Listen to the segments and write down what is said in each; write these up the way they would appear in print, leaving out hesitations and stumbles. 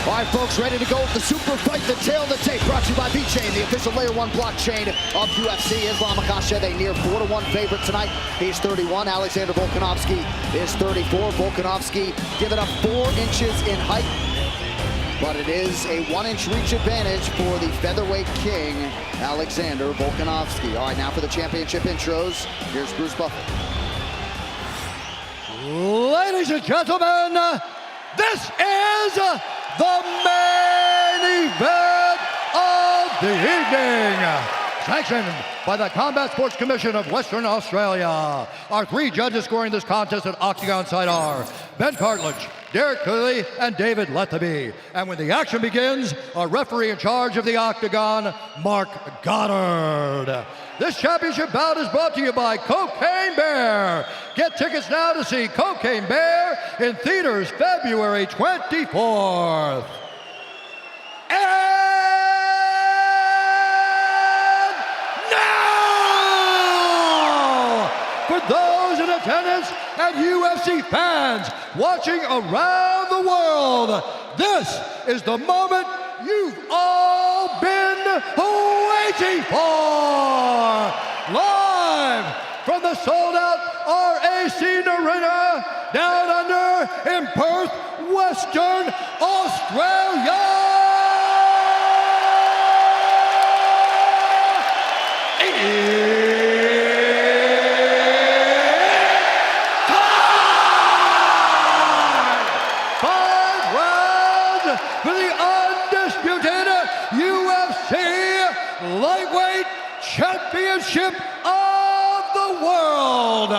All right, folks, ready to go with the super fight, the tail of the tape, brought to you by B-Chain, the official Layer 1 blockchain of UFC. Islam Makhachev, a near 4-1 favorite tonight. He's 31. Alexander Volkanovski is 34. Volkanovski giving up 4 inches in height, but it is a 1-inch reach advantage for the featherweight king, Alexander Volkanovski. All right, now for the championship intros, here's Bruce Buffer. Ladies and gentlemen, this is the main event of the evening. Sanctioned by the Combat Sports Commission of Western Australia. Our 3 judges scoring this contest at Octagon side are Ben Cartledge, Derek Cooley, and David Lethaby. And when the action begins, our referee in charge of the Octagon, Mark Goddard. This championship bout is brought to you by Cocaine Bear. Get tickets now to see Cocaine Bear in theaters February 24th. And now, for those in attendance and UFC fans watching around the world, this is the moment you've all been waiting for. Live from the sold-out RAC Arena down under in Perth, Western Australia. Lightweight Championship of the World.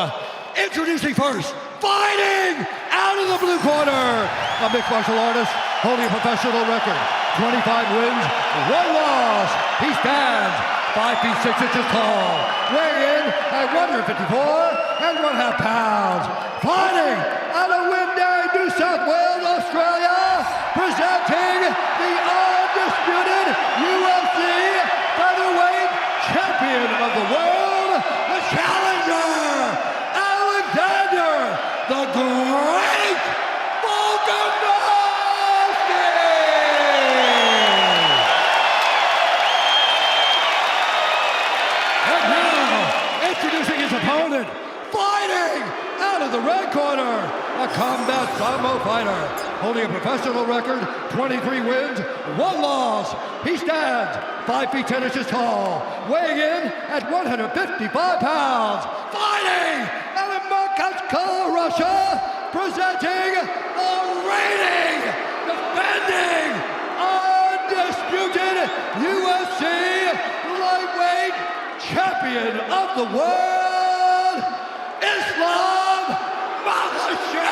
Introducing first, fighting out of the blue corner, a mixed martial artist holding a professional record, 25 wins, 1 loss. He stands 5 feet 6 inches tall, weighing in at 154.5 pounds. Fighting out of Windang, New South Wales, Australia, presenting the undisputed UFC featherweight champion of the world, the challenger, Alexander the Great Volkanovski! And now, introducing his opponent, fighting out of the red corner, a combat sambo fighter, holding a professional record, 23 wins, 1 loss. He stands 5 feet 10 inches tall, weighing in at 155 pounds. Fighting out of Moscow, Russia, presenting the reigning, defending, undisputed UFC lightweight champion of the world, Islam Makhachev!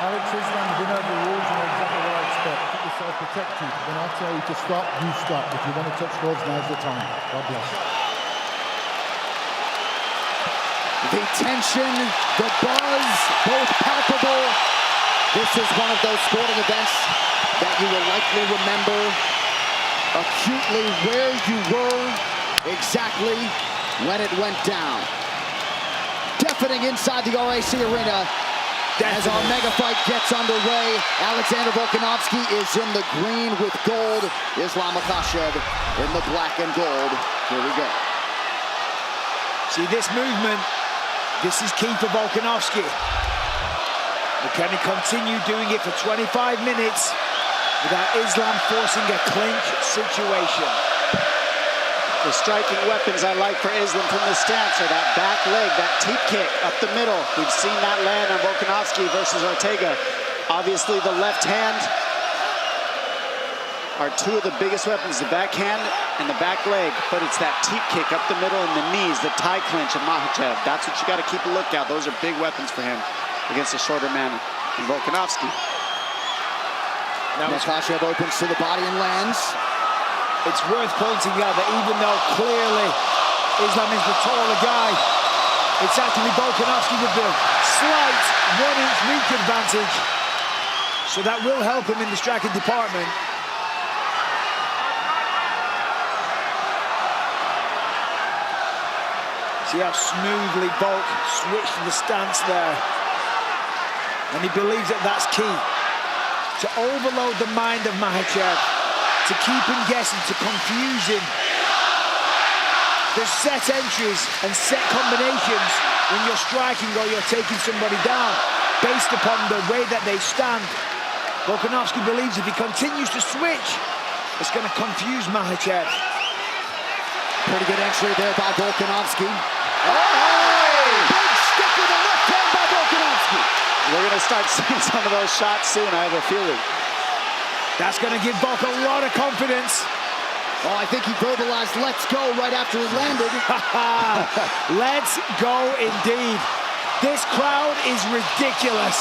Alex Islam, you know the rules, you know exactly what I expect. Keep yourself protected. When I tell you to stop, you stop. If you want to touch gloves, now's the time. God bless. The tension, the buzz, both palpable. This is one of those sporting events that you will likely remember acutely where you were exactly when it went down. Deafening inside the RAC Arena. As our mega fight gets underway, Alexander Volkanovski is in the green with gold. Islam Makhachev in the black and gold. Here we go. See this movement, this is key for Volkanovski. But can he continue doing it for 25 minutes without Islam forcing a clinch situation? The striking weapons I like for Islam from the stance are that back leg, that teep kick up the middle. We've seen that land on Volkanovski versus Ortega. Obviously, the left hand are 2 of the biggest weapons, the backhand and the back leg. But it's that teep kick up the middle and the knees, the tie clinch of Makhachev. That's what you got to keep a lookout. Those are big weapons for him against a shorter man in Volkanovski. Now Makhachev opens to the body and lands. It's worth pointing out that even though clearly Islam is the taller guy, it's actually Volkanovski with the slight 1-inch reach advantage. So that will help him in the striking department. See how smoothly Volk switched the stance there. And he believes that that's key. To overload the mind of Makhachev, to keep him guessing, to confuse him. There's set entries and set combinations when you're striking or you're taking somebody down based upon the way that they stand. Volkanovski believes if he continues to switch, it's going to confuse Makhachev. Pretty good entry there by Volkanovski. Oh! Big stick with the left hand by Volkanovski. We're going to start seeing some of those shots soon, I have a feeling. That's going to give Volk a lot of confidence. Oh, I think he verbalized "let's go" right after he landed. Let's go indeed. This crowd is ridiculous.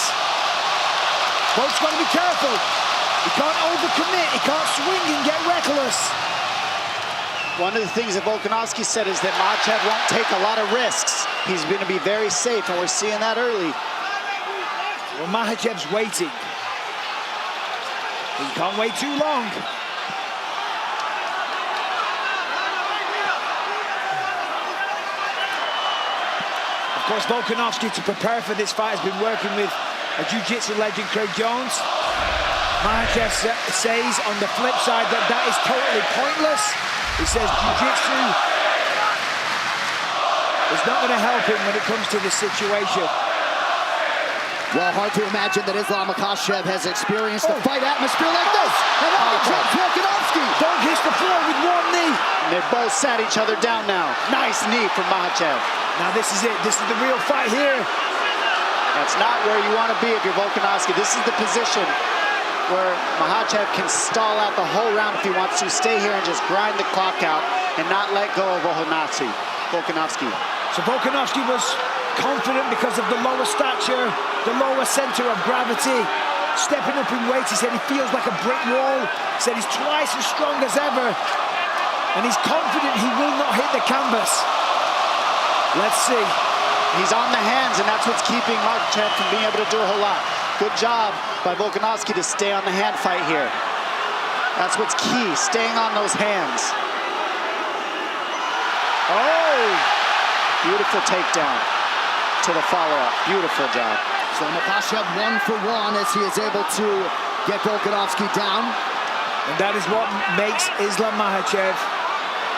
Volk's got to be careful. He can't overcommit. He can't swing and get reckless. One of the things that Volkanovski said is that Makhachev won't take a lot of risks. He's going to be very safe, and we're seeing that early. Well, Makhachev's waiting. He can't wait too long. Of course, Volkanovski, to prepare for this fight, has been working with a jiu-jitsu legend, Craig Jones. Makhachev says on the flip side that that is totally pointless. He says jiu-jitsu is not going to help him when it comes to this situation. Well, hard to imagine that Islam Makhachev has experienced a fight atmosphere like this. And Makhachev, Volkanovski. Volk hits the floor with one knee. And they've both sat each other down now. Nice knee from Makhachev. Now this is it. This is the real fight here. That's not where you want to be if you're Volkanovski. This is the position where Makhachev can stall out the whole round if he wants to. Stay here and just grind the clock out and not let go of Volkanovski. So Volkanovski was confident because of the lower stature, the lower center of gravity. Stepping up in weight, he said he feels like a brick wall. He said he's twice as strong as ever. And he's confident he will not hit the canvas. Let's see. He's on the hands, and that's what's keeping Makhachev from being able to do a whole lot. Good job by Volkanovski to stay on the hand fight here. That's what's key, staying on those hands. Oh! Beautiful takedown to the follow-up. Beautiful job. So Makhachev 1 for 1 as he is able to get Volkanovski down. And that is what makes Islam Makhachev.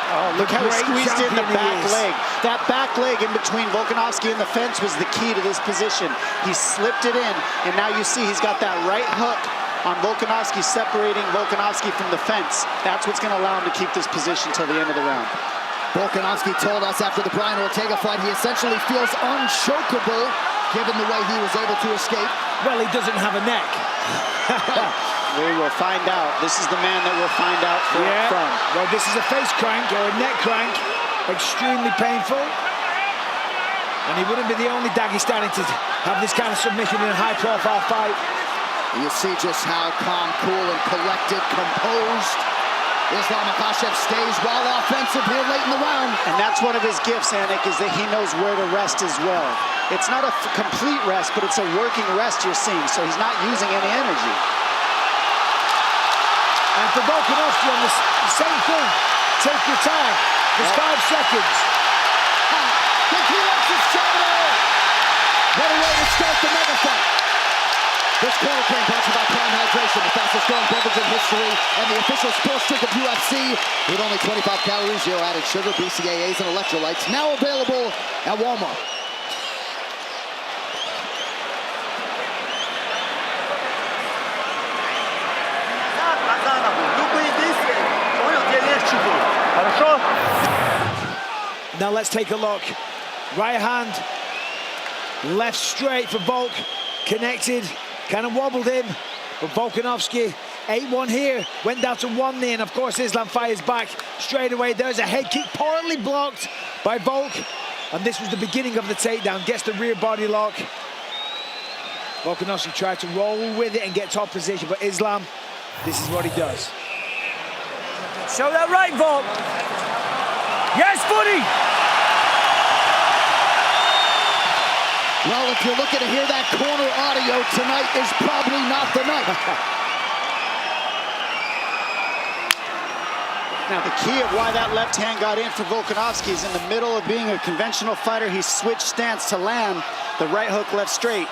Oh, look how he squeezed in the back leg. That back leg in between Volkanovski and the fence was the key to this position. He slipped it in, and now you see he's got that right hook on Volkanovski, separating Volkanovski from the fence. That's what's going to allow him to keep this position till the end of the round. Volkanovski told us after the Brian Ortega fight he essentially feels unchokeable given the way he was able to escape. Well, he doesn't have a neck. We will find out. This is the man that we'll find out from. Well, this is a face crank or a neck crank. Extremely painful. And he wouldn't be the only Dagestani to have this kind of submission in a high-profile fight. You see just how calm, cool, and collected, composed Islam Makhachev stays while offensive here late in the round. And that's one of his gifts, Anik, is that he knows where to rest as well. It's not a complete rest, but it's a working rest you're seeing, so he's not using any energy. And for Volkanovski on the same thing, take your time. There's 5 seconds. What a way to start the mega fight. This quarter came brought to you by Prime Hydration, the fastest growing beverage in history, and the official sports drink of UFC, with only 25 calories, 0 added sugar, BCAAs, and electrolytes. Now available at Walmart. Now let's take a look. Right hand, left straight for Volk. Connected, kind of wobbled him. But Volkanovski, 8-1 here. Went down to 1 knee, and of course Islam fires back straight away. There's a head kick, partly blocked by Volk. And this was the beginning of the takedown. Gets the rear body lock. Volkanovski tried to roll with it and get top position, but Islam, this is what he does. Show that right, Volk. Yes, footy. Well, if you're looking to hear that corner audio, tonight is probably not the night. Now, the key of why that left hand got in for Volkanovski is in the middle of being a conventional fighter, he switched stance to land the right hook, left straight.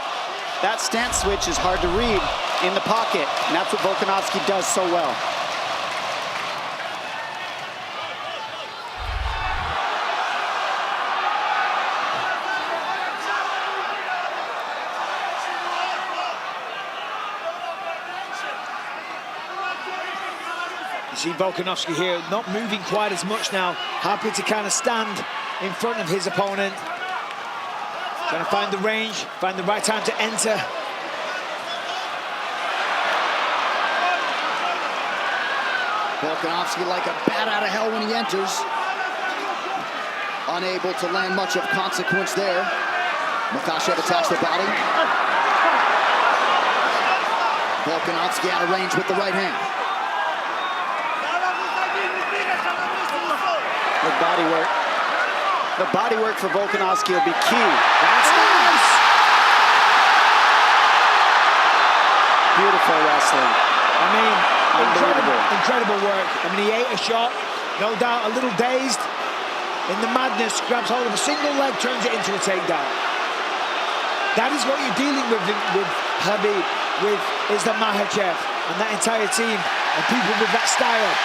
That stance switch is hard to read in the pocket, and that's what Volkanovski does so well. You see Volkanovski here not moving quite as much now, happy to kind of stand in front of his opponent. Trying to find the range, find the right time to enter. Volkanovski like a bat out of hell when he enters. Unable to land much of consequence there. Makhachev attacks the body. Volkanovski out of range with the right hand. Good body work. The body work for Volkanovski will be key. That's nice! Beautiful wrestling. I mean, unbelievable. Incredible work. I mean, he ate a shot, no doubt a little dazed. In the madness, grabs hold of a single leg, turns it into a takedown. That is what you're dealing with Habib, with Islam Makhachev, and that entire team, and people with that style.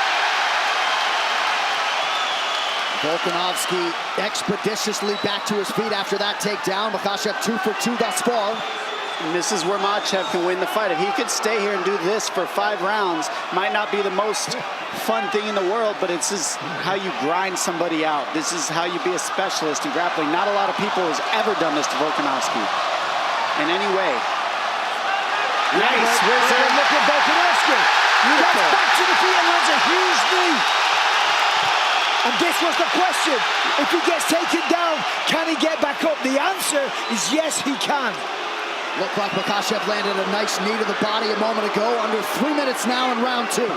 Volkanovski expeditiously back to his feet after that takedown. Makhachev 2 for 2 thus far. And this is where Makhachev can win the fight. If he could stay here and do this for 5 rounds, might not be the most fun thing in the world, but it's just how you grind somebody out. This is how you be a specialist in grappling. Not a lot of people has ever done this to Volkanovski in any way. Nice. Look at Volkanovski. Gets back to the feet and lands a huge knee. And this was the question. If he gets taken down, can he get back up? The answer is yes, he can. Looked like Makhachev landed a nice knee to the body a moment ago. Under 3 minutes now in round 2. And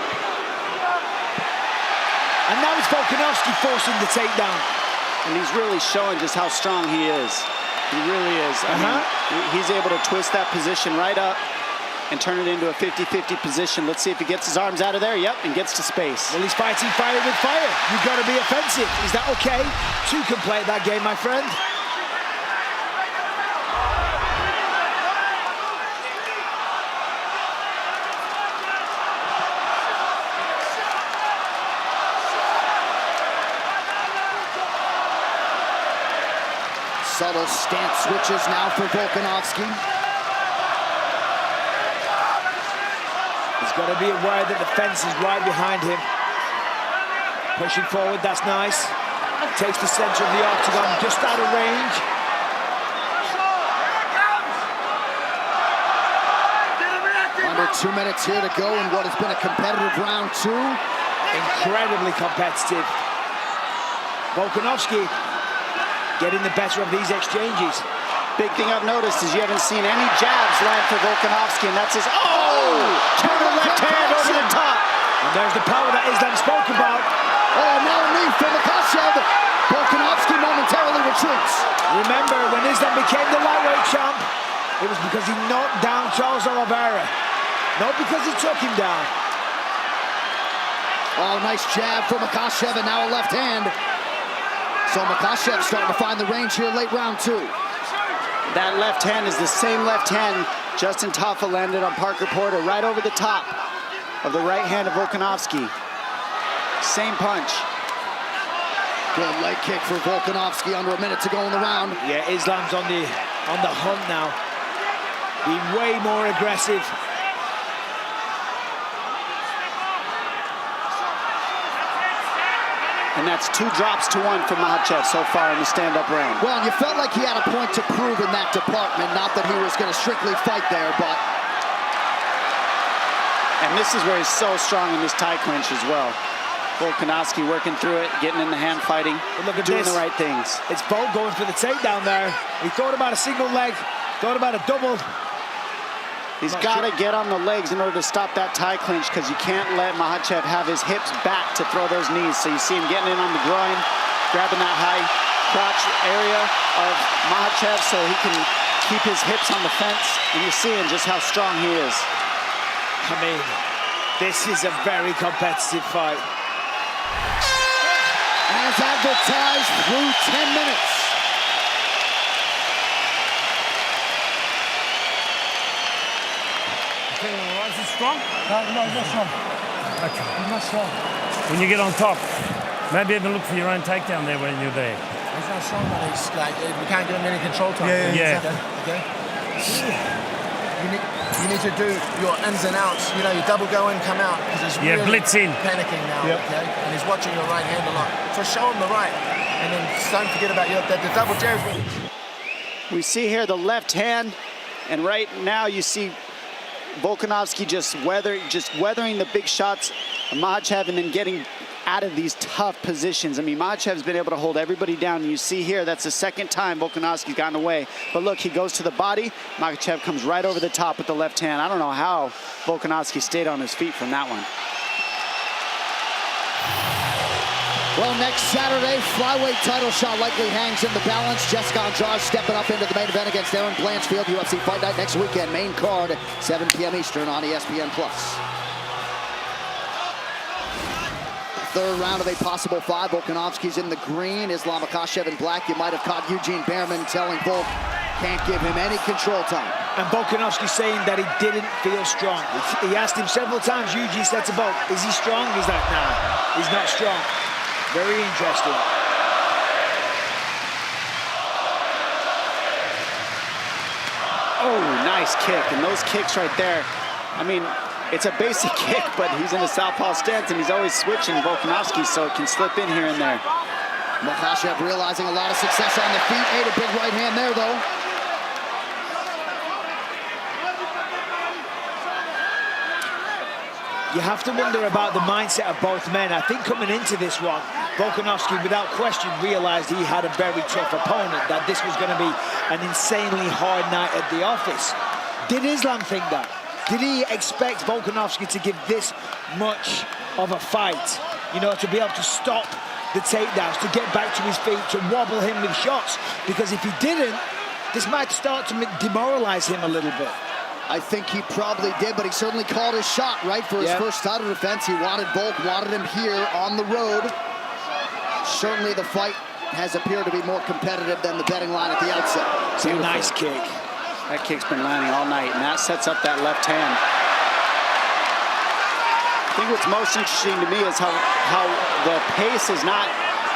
now it's Volkanovski forcing the takedown. And he's really showing just how strong he is. He really is. I mean, he's able to twist that position right up and turn it into a 50-50 position. Let's see if he gets his arms out of there. Yep, and gets to space. Well, he's fighting fire with fire. You've got to be offensive. Is that okay? 2 can play that game, my friend. Subtle stance switches now for Volkanovski. He's got to be aware that the fence is right behind him. Pushing forward, that's nice. Takes the center of the octagon, just out of range. Under 2 minutes here to go in what has been a competitive round 2. Incredibly competitive. Volkanovski getting the better of these exchanges. Big thing I've noticed is you haven't seen any jabs land for Volkanovski, and that's his, counter left hand over the top. And there's the power that Islam spoke about. Oh, now a knee for Makhachev. Volkanovski momentarily retreats. Remember, when Islam became the lightweight champ, it was because he knocked down Charles Oliveira, not because he took him down. Oh, nice jab for Makhachev, and now a left hand. So Makhachev starting to find the range here late round 2. That left hand is the same left hand Justin Tafa landed on Parker Porter, right over the top of the right hand of Volkanovski. Same punch. Good leg kick for Volkanovski, under a minute to go in the round. Yeah, Islam's on the hunt now. Being way more aggressive. And that's 2 drops to 1 for Makhachev so far in the stand-up round. Well, you felt like he had a point to prove in that department. Not that he was going to strictly fight there, but... And this is where he's so strong in this tie clinch as well. Volkanovski working through it, getting in the hand fighting, look at doing this. the right things. It's Volk going for the takedown there. He thought about a single leg, thought about a double. He's got to get on the legs in order to stop that tie clinch, because you can't let Makhachev have his hips back to throw those knees. So you see him getting in on the groin, grabbing that high crotch area of Makhachev so he can keep his hips on the fence. And you're seeing just how strong he is. I mean, this is a very competitive fight. as advertised through 10 minutes. Is he strong? No, he's not strong. Okay. He's not strong. When you get on top, maybe even look for your own takedown there when you're there. He's not strong, but he's like, we can't give him any control time. Yeah. Okay? You need to do your ins and outs. You know, you double go in, come out. Because he's really blitz in. panicking now, okay? And he's watching your right hand a lot. So show him the right. And then don't forget about the double jabs. We see here the left hand, and right now you see Volkanovski just weathering the big shots of Makhachev and then getting out of these tough positions. I mean, Makhachev's been able to hold everybody down. You see here, that's the second time Volkanovski's gotten away. But look, he goes to the body. Makhachev comes right over the top with the left hand. I don't know how Volkanovski stayed on his feet from that one. Well, next Saturday, flyweight title shot likely hangs in the balance. Jessica Andrade stepping up into the main event against Aaron Blanchfield. UFC Fight Night next weekend. Main card, 7 p.m. Eastern on ESPN+. Third round of a possible 5. Volkanovski's in the green. Islam Makhachev in black. You might have caught Eugene Behrman telling Volk, can't give him any control time. And Volkanovski saying that he didn't feel strong. He asked him several times, Eugene said to Volk, is he strong? He's like, nah, he's not strong. Very interesting. Oh, nice kick. And those kicks right there, I mean, it's a basic kick, but he's in a southpaw stance and he's always switching Volkanovski, so it can slip in here and there. Makhachev realizing a lot of success on the feet. Ate a big right hand there, though. You have to wonder about the mindset of both men. I think coming into this one, Volkanovski, without question, realized he had a very tough opponent, that this was going to be an insanely hard night at the office. Did Islam think that? Did he expect Volkanovski to give this much of a fight? You know, to be able to stop the takedowns, to get back to his feet, to wobble him with shots? Because if he didn't, this might start to demoralize him a little bit. I think he probably did, but he certainly called his shot, right, for his first title defense. He wanted Volk, wanted him here on the road. Certainly the fight has appeared to be more competitive than the betting line at the outset. It's a nice kick. That kick's been landing all night, and that sets up that left hand. I think what's most interesting to me is how the pace is not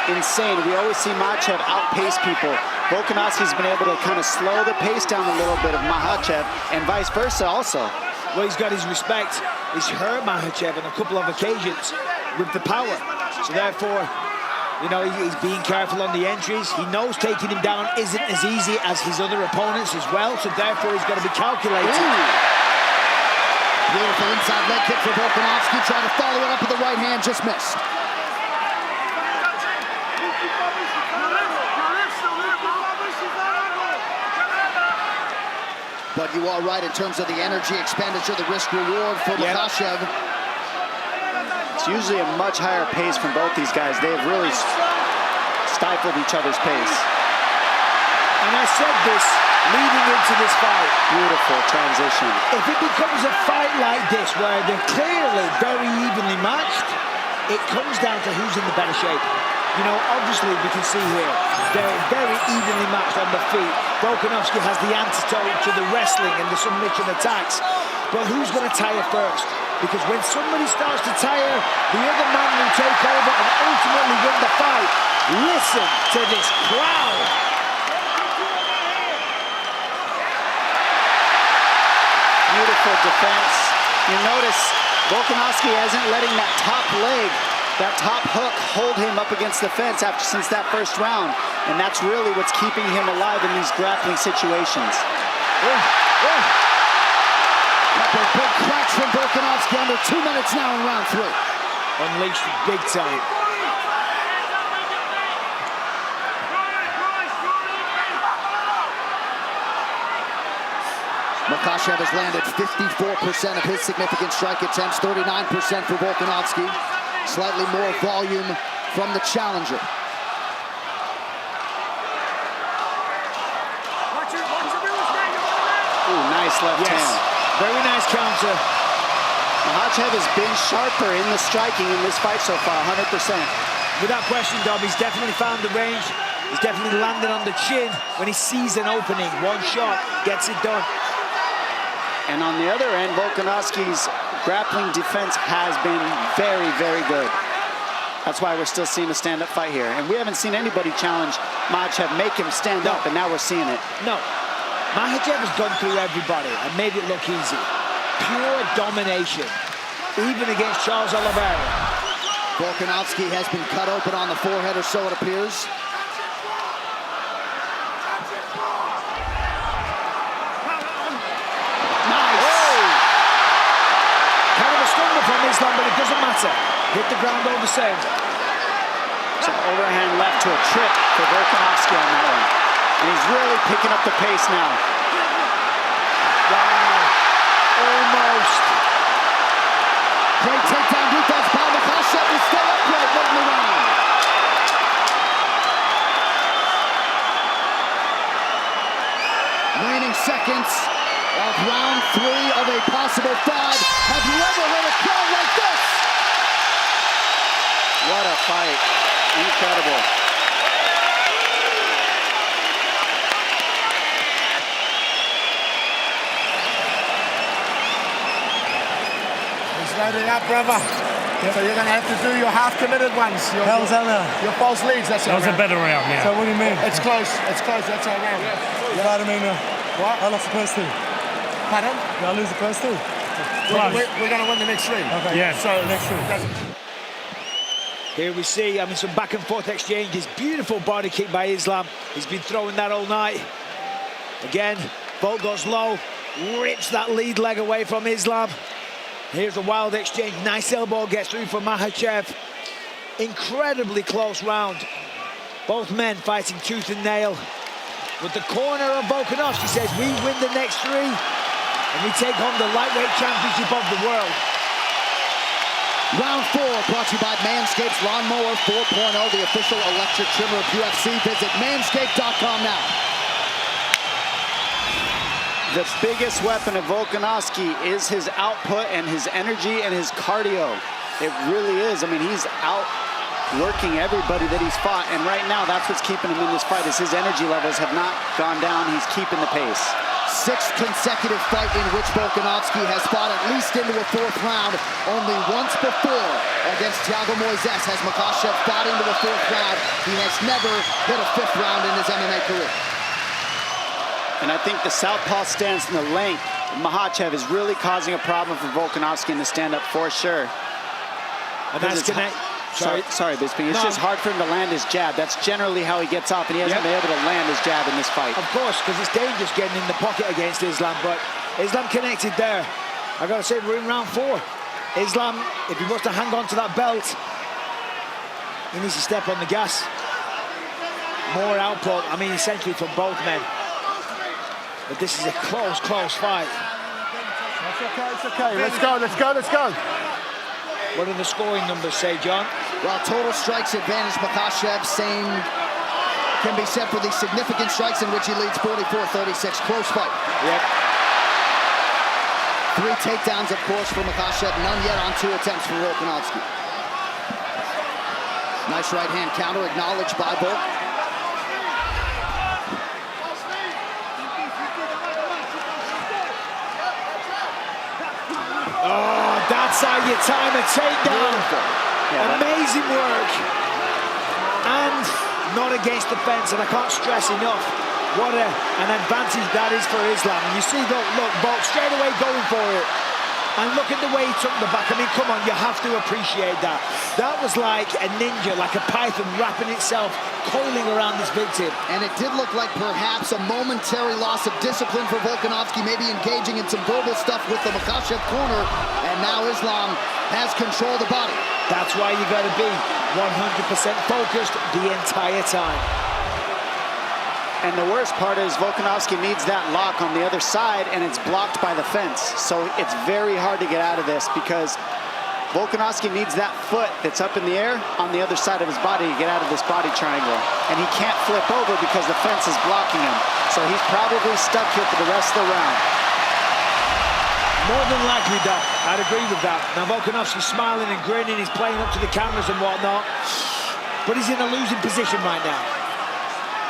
insane. We always see Makhachev outpace people. Volkanovski's been able to kind of slow the pace down a little bit of Makhachev, and vice versa also. Well, he's got his respect. He's hurt Makhachev on a couple of occasions with the power. So therefore, you know, he's being careful on the entries. He knows taking him down isn't as easy as his other opponents as well, so therefore he's got to be calculated. Beautiful inside leg kick for Volkanovski, trying to follow it up with the right hand, just missed. But you are right in terms of the energy expenditure, the risk reward for Makhachev. It's usually a much higher pace from both these guys. They've really stifled each other's pace. And I said this leading into this fight. Beautiful transition. If it becomes a fight like this, where they're clearly very evenly matched, it comes down to who's in the better shape. You know, obviously we can see here, they're very evenly matched on the feet. Volkanovski has the antidote to the wrestling and the submission attacks. But who's going to tire first? Because when somebody starts to tire, the other man will take over and ultimately win the fight. Listen to this crowd. Beautiful defense. You notice Volkanovski isn't letting that top leg, that top hook, hold him up against the fence since that first round. And that's really what's keeping him alive in these grappling situations. Couple of big cracks from Volkanovski, under 2 minutes now in round 3. Unleashed big time. Makhachev has landed 54% of his significant strike attempts, 39% for Volkanovski. Slightly more volume from the challenger. Ooh, nice left hand. Very nice counter. Makhachev has been sharper in the striking in this fight so far, 100%. Without question, Dom, he's definitely found the range. He's definitely landed on the chin when he sees an opening. One shot gets it done. And on the other end, Volkanovski's grappling defense has been very, very good. That's why we're still seeing a stand-up fight here. And we haven't seen anybody challenge Makhachev, make him stand up, and now we're seeing it. No, Makhachev has gone through everybody and made it look easy. Pure domination, even against Charles Oliveira. Volkanovski has been cut open on the forehead, or so it appears. From Islam, but it doesn't matter. Hit the ground all the same. So overhand left to a trip for Volkanovski on that one. And he's really picking up the pace now. Wow. Almost. Great takedown defense by Makhachev. He stay upright late in the round. Waning seconds of round 3 of a possible 5. Have you ever heard a crowd like this? What a fight. Incredible. He's loaded up, brother. So you're going to have to do your half-committed ones. Your false leads, that's That our was a round. better round, yeah. So what do you mean? It's close, that's our round. You know what I mean? What? I lost the first 2. Pardon? Did I lose the first 2? We're going to win the next 3. Okay. Yeah. So next 3. Here we see, some back and forth exchanges. Beautiful body kick by Islam. He's been throwing that all night. Again, Volk goes low, rips that lead leg away from Islam. Here's a wild exchange. Nice elbow gets through for Makhachev. Incredibly close round. Both men fighting tooth and nail. But the corner of Volkanovski says we win the next 3 and we take home the lightweight championship of the world. Round 4 brought to you by Manscaped's Lawnmower 4.0, the official electric trimmer of UFC. Visit manscaped.com now. The biggest weapon of Volkanovski is his output and his energy and his cardio. It really is. I mean, he's outworking everybody that he's fought, and right now that's what's keeping him in this fight, is his energy levels have not gone down. He's keeping the pace. 6th consecutive fight in which Volkanovski has fought at least into a 4th round. Only once before against Thiago Moises has Makhachev fought into a 4th round. He has never hit a 5th round in his MMA career. And I think the southpaw stance and the length of Makhachev is really causing a problem for Volkanovski in the stand-up for sure. And that's Sorry, Bisping. It's just hard for him to land his jab. That's generally how he gets off, and he hasn't been able to land his jab in this fight. Of course, because it's dangerous getting in the pocket against Islam, but Islam connected there. I got to say, we're in round 4. Islam, if he wants to hang on to that belt, he needs to step on the gas. More output, essentially from both men. But this is a close fight. It's okay. Let's go. What do the scoring numbers say, John? Well, total strikes advantage Makhachev. Same can be said for the significant strikes in which he leads 44-36. Close fight. Yep. 3 takedowns, of course, for Makhachev. None yet on 2 attempts for Volkanovski. Nice right hand counter acknowledged by Volk. Oh, that's how you time a takedown. Amazing work. And not against the fence, and I can't stress enough what an advantage that is for Islam. And you see, look, Volk straight away going for it. And look at the way he took the back. Come on, you have to appreciate that. That was like a ninja, like a python wrapping itself, coiling around this victim. And it did look like perhaps a momentary loss of discipline for Volkanovski, maybe engaging in some verbal stuff with the Makhachev corner. And now Islam has control of the body. That's why you got to be 100% focused the entire time. And the worst part is Volkanovski needs that lock on the other side, and it's blocked by the fence. So it's very hard to get out of this because Volkanovski needs that foot that's up in the air on the other side of his body to get out of this body triangle. And he can't flip over because the fence is blocking him. So he's probably stuck here for the rest of the round. More than likely, Doc. I'd agree with that. Now Volkanovski's smiling and grinning. He's playing up to the cameras and whatnot. but he's in a losing position right now.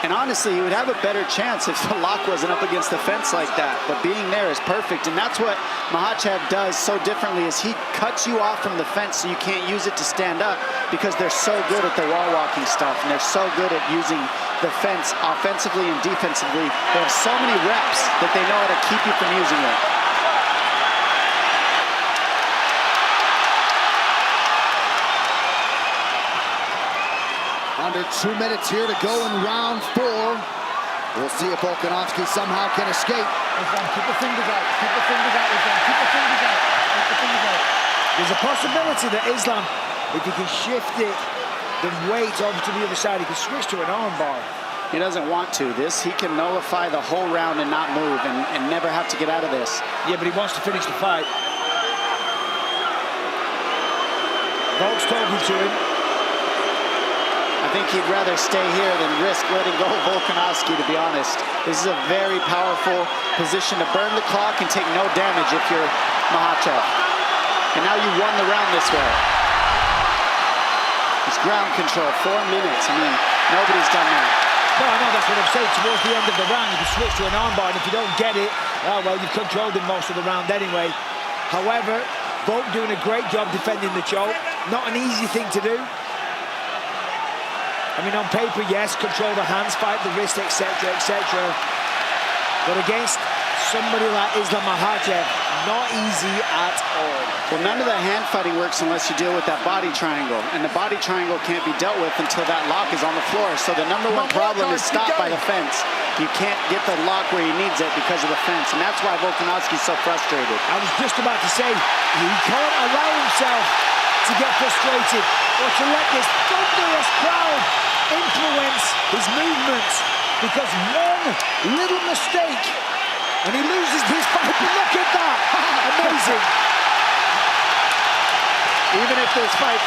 And honestly, he would have a better chance if the lock wasn't up against the fence like that. But being there is perfect, and that's what Makhachev does so differently is he cuts you off from the fence so you can't use it to stand up because they're so good at the wall walking stuff, and they're so good at using the fence offensively and defensively. They have so many reps that they know how to keep you from using it. Under 2 minutes here to go in round 4. We'll see if Volkanovski somehow can escape. Keep the fingers out. Keep the fingers out. Keep the fingers out. Keep the fingers out. There's a possibility that Islam, if he can shift it, the weight over to the other side, he can switch to an armbar. He doesn't want to. He can nullify the whole round and not move and never have to get out of this. Yeah, but he wants to finish the fight. Volk's talking to him. I think he'd rather stay here than risk letting go of Volkanovski, to be honest. This is a very powerful position to burn the clock and take no damage if you're Makhachev. And now you won the round this way. It's ground control, 4 minutes. I mean, nobody's done that. No, I know, that's what I'm saying. Towards the end of the round, you can switch to an armbar, and if you don't get it, oh, well, you've controlled him most of the round anyway. However, Volk doing a great job defending the choke. Not an easy thing to do. I mean, on paper, yes, control the hands, fight the wrist, etc., etc. But against somebody like Islam Makhachev, not easy at all. Well, none of the hand fighting works unless you deal with that body triangle. And the body triangle can't be dealt with until that lock is on the floor. So the number one problem is stopped by the fence. You can't get the lock where he needs it because of the fence. And that's why Volkanovski's so frustrated. I was just about to say, he can't allow himself to get frustrated or to let this thunderous crowd influence his movements, because one little mistake and he loses his fight. Look at that! Amazing. Even if this fight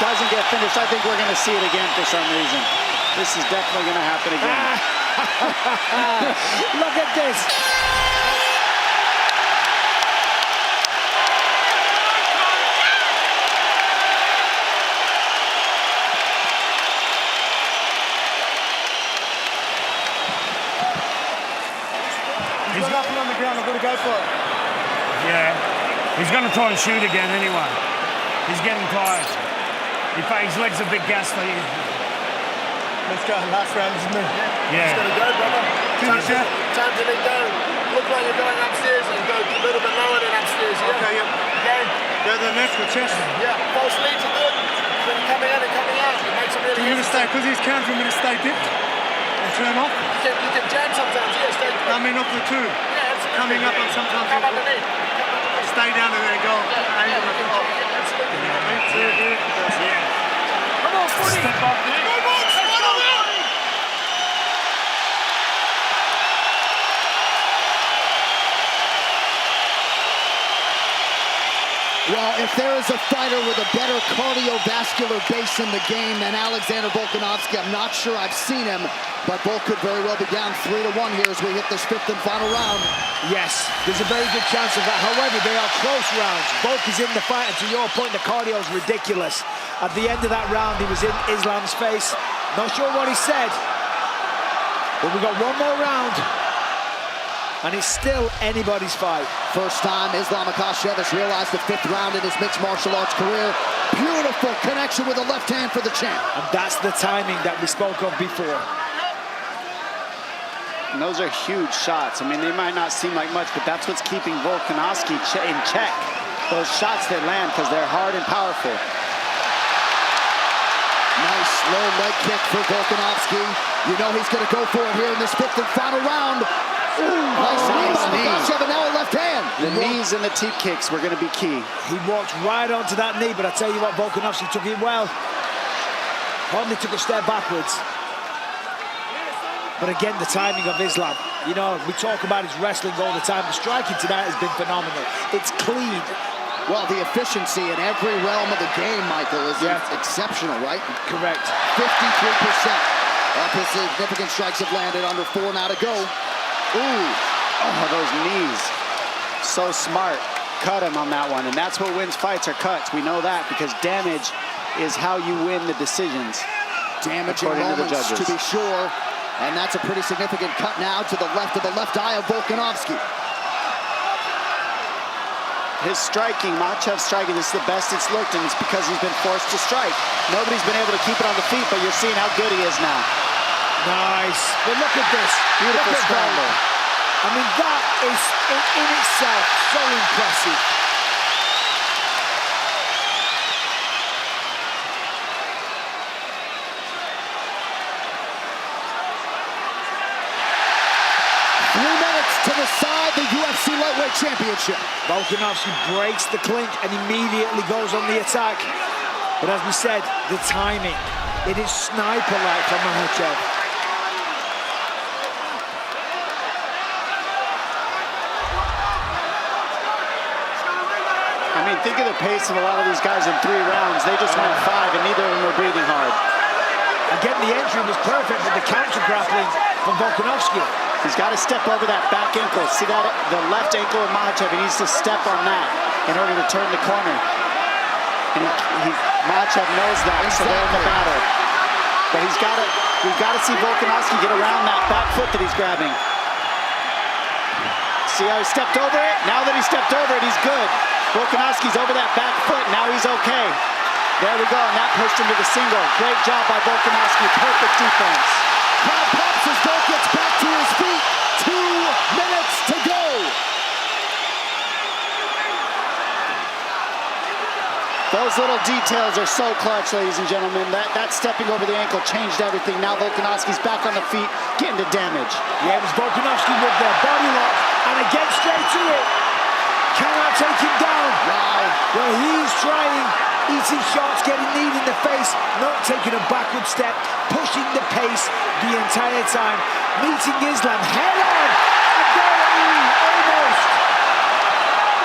doesn't get finished, I think we're going to see it again for some reason. This is definitely going to happen again. Look at this. He's got nothing on the ground. I'm going to go for it. Yeah. He's going to try and shoot again anyway. He's getting tired. In fact, his legs are a bit gassed. Let's go. Last round, isn't it? Yeah. Just gotta go, brother. Finish it. Time to lay down. Look like you're going upstairs and go a little bit lower than upstairs. Yeah. Okay, yeah. Okay. Go to the next with chest. Yeah. False leads are good. When you're coming in and coming out, it makes them really I'm going to stay, because he's countering, I'm going to stay dipped and turn off. You can jab sometimes, yeah, stay. I mean, off the two. Yeah, absolutely. Coming up and sometimes Come underneath. stay down and then go. Angle at the top. Yeah, absolutely. Come on, Cody. Step up there. Well, if there is a fighter with a better cardiovascular base in the game than Alexander Volkanovski, I'm not sure I've seen him, but Volk could very well be down 3-1 here as we hit this 5th and final round. Yes, there's a very good chance of that. However, they are close rounds. Volk is in the fight, and to your point, the cardio is ridiculous. At the end of that round, he was in Islam's face. Not sure what he said, but we've got one more round, and it's still anybody's fight. First time Islam Makhachev has realized the 5th round in his mixed martial arts career. Beautiful connection with the left hand for the champ. And that's the timing that we spoke of before. And those are huge shots. I mean, they might not seem like much, but that's what's keeping Volkanovski in check. Those shots that land, because they're hard and powerful. Nice low leg kick for Volkanovski. You know he's going to go for it here in this 5th and final round. Ooh, nice knee by Makhachev, and now a left hand. The knees and the teep kicks were going to be key. He walked right onto that knee, but I tell you what, Volkanovski took it well. Only took a step backwards. But again, the timing of Islam. You know, we talk about his wrestling all the time. The striking tonight has been phenomenal. It's clean. Well, the efficiency in every realm of the game, Michael, is exceptional, right? Correct. 53% of his significant strikes have landed. Under 4 now to go. Ooh. Oh, those knees. So smart. Cut him on that one. And that's what wins fights, are cuts. We know that because damage is how you win the decisions. Damaging according to the moments, judges. to be sure. And that's a pretty significant cut now to the left eye of Volkanovski. His striking, Makhachev's striking, this is the best it's looked, and it's because he's been forced to strike. Nobody's been able to keep it on the feet, but you're seeing how good he is now. Nice. But look at this. Beautiful Look at scramble. I mean, that is in itself so impressive. To decide the UFC Lightweight Championship. Volkanovski breaks the clinch and immediately goes on the attack. But as we said, the timing, it is sniper-like from Makhachev. I mean, think of the pace of a lot of these guys in 3 rounds. They just went 5, and neither of them were breathing hard. Again, the entry was perfect, but the counter-grappling from Volkanovski. He's got to step over that back ankle. See that? The left ankle of Makhachev, he needs to step on that in order to turn the corner. And Makhachev knows that, so they're in the battle. But we've got to see Volkanovski get around that back foot that he's grabbing. See how he stepped over it? Now that he stepped over it, he's good. Volkanovski's over that back foot, now he's okay. There we go, and that pushed him to the single. Great job by Volkanovski, perfect defense. Crowd pops as Volk gets back to his feet. 2 minutes to go. Those little details are so clutch, ladies and gentlemen. That stepping over the ankle changed everything. Now Volkanovski's back on the feet, getting to damage. Yeah, it was Volkanovski with their body lock, and again straight to it. Cannot take him down. Wow. Well, he's trying, eating shots, getting kneed in the face, not taking a backward step, pushing the pace the entire time, meeting Islam head on, and there,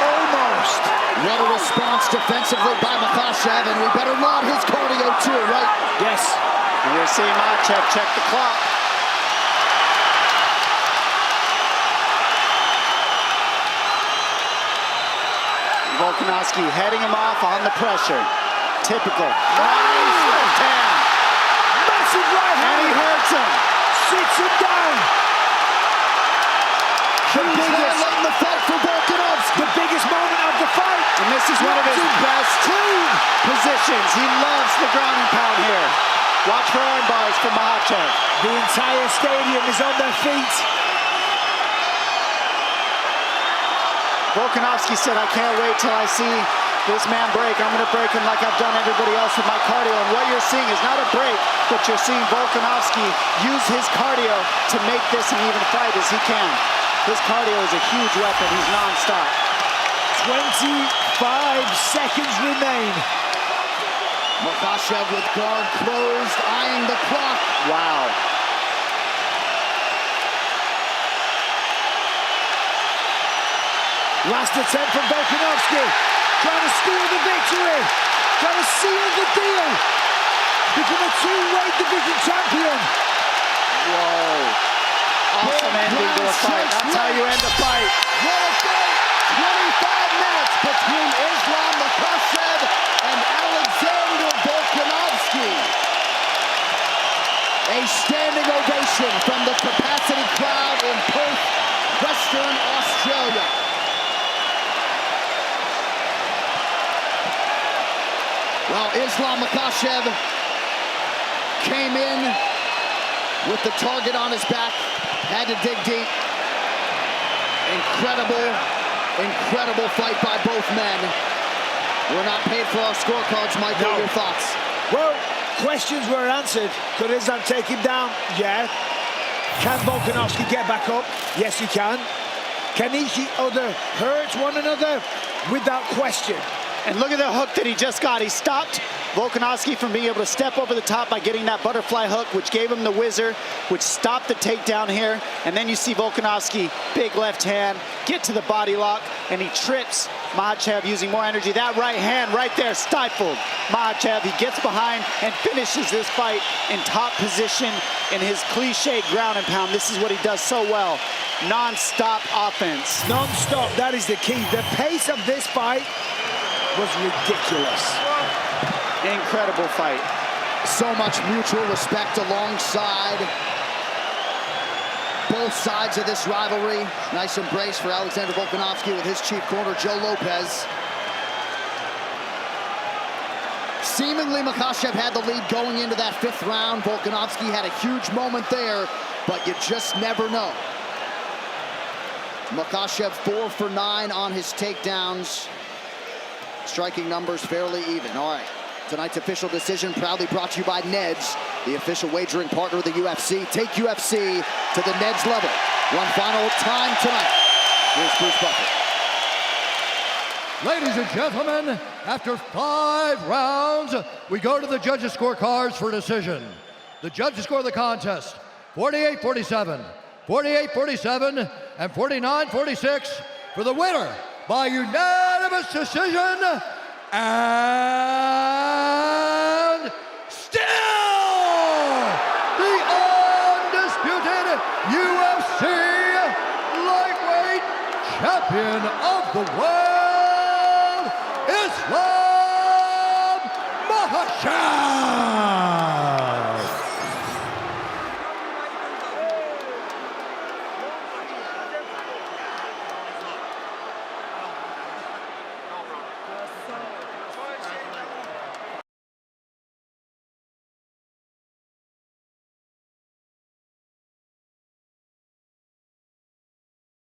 almost. What a response defensively by Makhachev, and we better laud his cardio too, right? Yes. And we're seeing Makhachev check the clock. Volkanovski heading him off on the pressure. Typical. Nice left hand. Massive right hand. And he hurts him. Sits him down. Late in the fight for Volkanovski. The biggest moment of the fight. And this is one of his best positions. He loves the ground and pound here. Watch for arm bars from Makhachev. The entire stadium is on their feet. Volkanovski said, I can't wait till I see this man break. I'm going to break him like I've done everybody else with my cardio. And what you're seeing is not a break, but you're seeing Volkanovski use his cardio to make this an even fight as he can. His cardio is a huge weapon. He's non-stop. 25 seconds remain. Makhachev with guard closed, eyeing the clock. Wow. Last attempt from Volkanovski, trying to steal the victory, trying to seal the deal, become a 2-weight division champion. Whoa. Awesome ending to a fight. That's how you end a fight. What a fight! 25 minutes between Islam Makhachev and Alexander Volkanovski. A standing ovation from the capacity crowd in Perth, Western Australia. Well, Islam Makhachev came in with the target on his back, had to dig deep. Incredible fight by both men. We're not paid for our scorecards, Mike. What are your thoughts? Well, questions were answered. Could Islam take him down? Yeah. Can Volkanovski get back up? Yes, he can. Can each other hurt one another? Without question. And look at the hook that he just got. He stopped Volkanovski from being able to step over the top by getting that butterfly hook, which gave him the whizzer, which stopped the takedown here. And then you see Volkanovski, big left hand, get to the body lock, and he trips Makhachev using more energy. That right hand right there stifled Makhachev. He gets behind and finishes this fight in top position in his cliche ground and pound. This is what he does so well. Non-stop offense. Non-stop, that is the key. The pace of this fight was ridiculous. Incredible fight. So much mutual respect alongside both sides of this rivalry. Nice embrace for Alexander Volkanovski with his chief corner, Joe Lopez. Seemingly, Makhachev had the lead going into that 5th round. Volkanovski had a huge moment there, but you just never know. Makhachev 4 for 9 on his takedowns. Striking numbers fairly even. All right, tonight's official decision proudly brought to you by Neds, the official wagering partner of the UFC. Take UFC to the Neds level. One final time tonight. Here's Bruce Buffer. Ladies and gentlemen, after 5 rounds, we go to the judges' scorecards for decision. The judges score the contest 48-47, 48-47, and 49-46 for the winner by unanimous decision, and still the undisputed UFC lightweight champion of the world, Islam Makhachev.